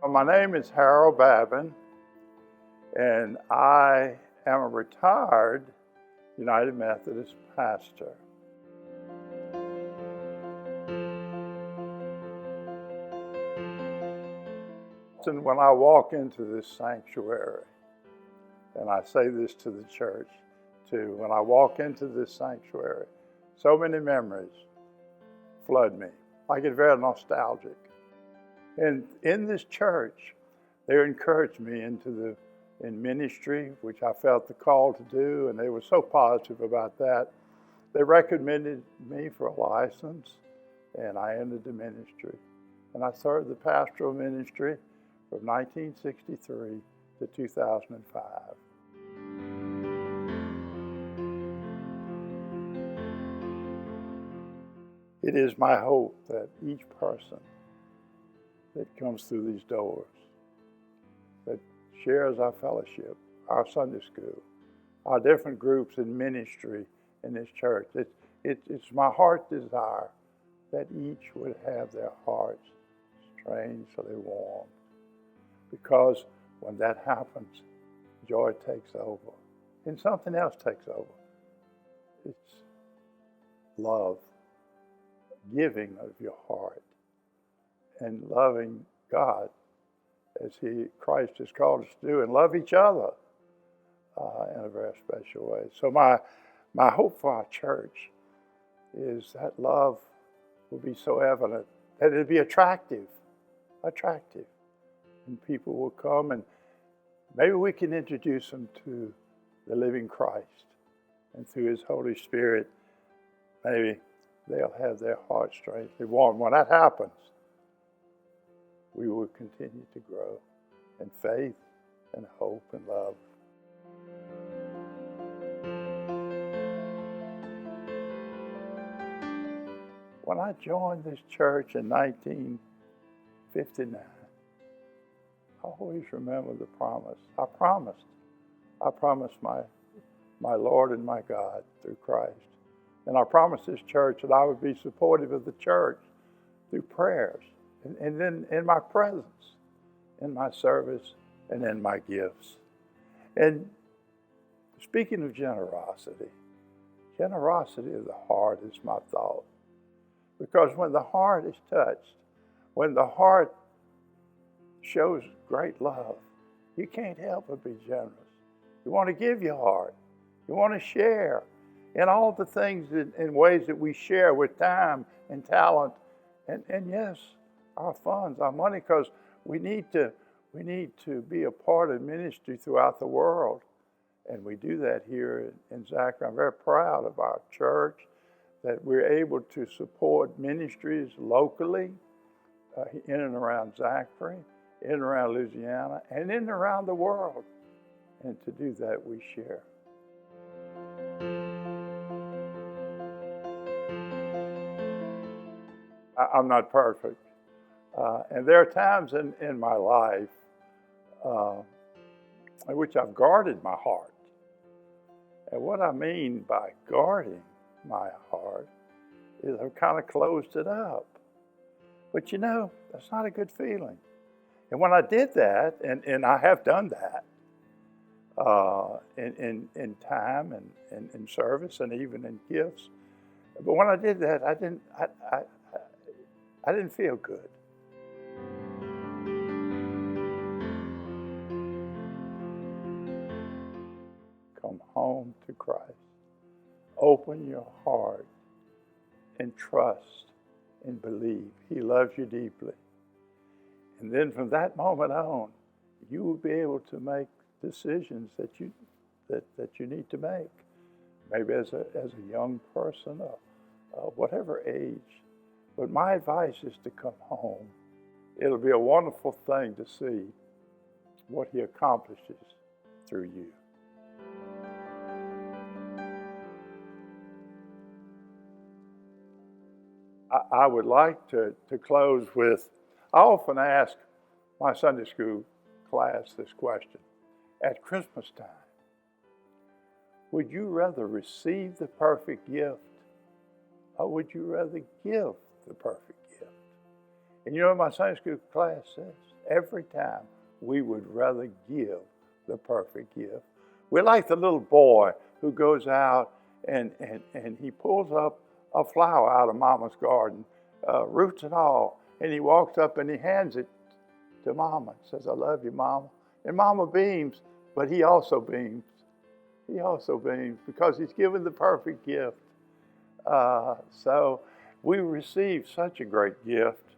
My name is Harold Babin, and I am a retired United Methodist pastor. And when I walk into this sanctuary, and I say this to the church too, when I walk into this sanctuary, so many memories flood me. I get very nostalgic. And in this church, they encouraged me in ministry, which I felt the call to do, and they were so positive about that. They recommended me for a license, and I entered the ministry. And I started the pastoral ministry from 1963 to 2005. It is my hope that each person that comes through these doors, that shares our fellowship, our Sunday school, our different groups in ministry in this church, it's my heart desire that each would have their hearts strangely warmed. Because when that happens, joy takes over. And something else takes over. It's love, giving of your heart, and loving God as Christ has called us to do, and love each other in a very special way. So my hope for our church is that love will be so evident that it'll be attractive, and people will come, and maybe we can introduce them to the living Christ, and through His Holy Spirit, maybe they'll have their hearts strangely warmed. When that happens, we will continue to grow in faith and hope and love. When I joined this church in 1959, I always remember the promise. I promised my Lord and my God through Christ. And I promised this church that I would be supportive of the church through prayers, and then in my presence, in my service, and in my gifts. And speaking of generosity of the heart is my thought. Because when the heart is touched, when the heart shows great love, you can't help but be generous. You want to give your heart. You want to share in all the things in ways that we share with time and talent, and yes, our funds, our money, because we need to be a part of ministry throughout the world, and we do that here in Zachary. I'm very proud of our church that we're able to support ministries locally in and around Zachary, in and around Louisiana, and in and around the world. And to do that, we share. I'm not perfect. And there are times in my life in which I've guarded my heart. And what I mean by guarding my heart is I've kind of closed it up. But that's not a good feeling. And when I did that, and I have done that in time and in service and even in gifts, but when I did that, I didn't feel good. Come home to Christ. Open your heart and trust and believe. He loves you deeply. And then from that moment on, you will be able to make decisions that you need to make. Maybe as a young person, whatever age. But my advice is to come home. It'll be a wonderful thing to see what He accomplishes through you. I would like to close with, I often ask my Sunday school class this question. At Christmas time, would you rather receive the perfect gift, or would you rather give the perfect gift? And you know what my Sunday school class says? every time we would rather give the perfect gift. We're like the little boy who goes out and he pulls up a flower out of Mama's garden, roots and all, and he walks up and he hands it to Mama and says, "I love you, Mama." And Mama beams, but he also beams. He also beams because he's given the perfect gift. So we receive such a great gift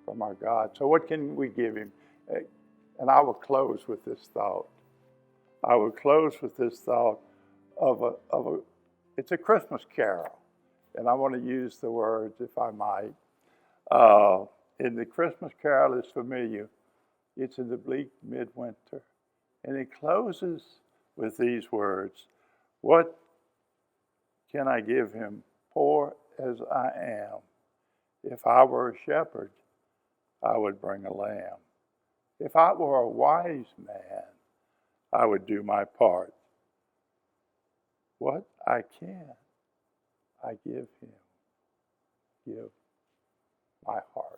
from our God. So what can we give him? And I will close with this thought. It's a Christmas carol. And I want to use the words, if I might. In the Christmas carol is familiar. It's in the bleak midwinter. And it closes with these words, "What can I give him, poor as I am? If I were a shepherd, I would bring a lamb. If I were a wise man, I would do my part. What I can, I give him. Give my heart."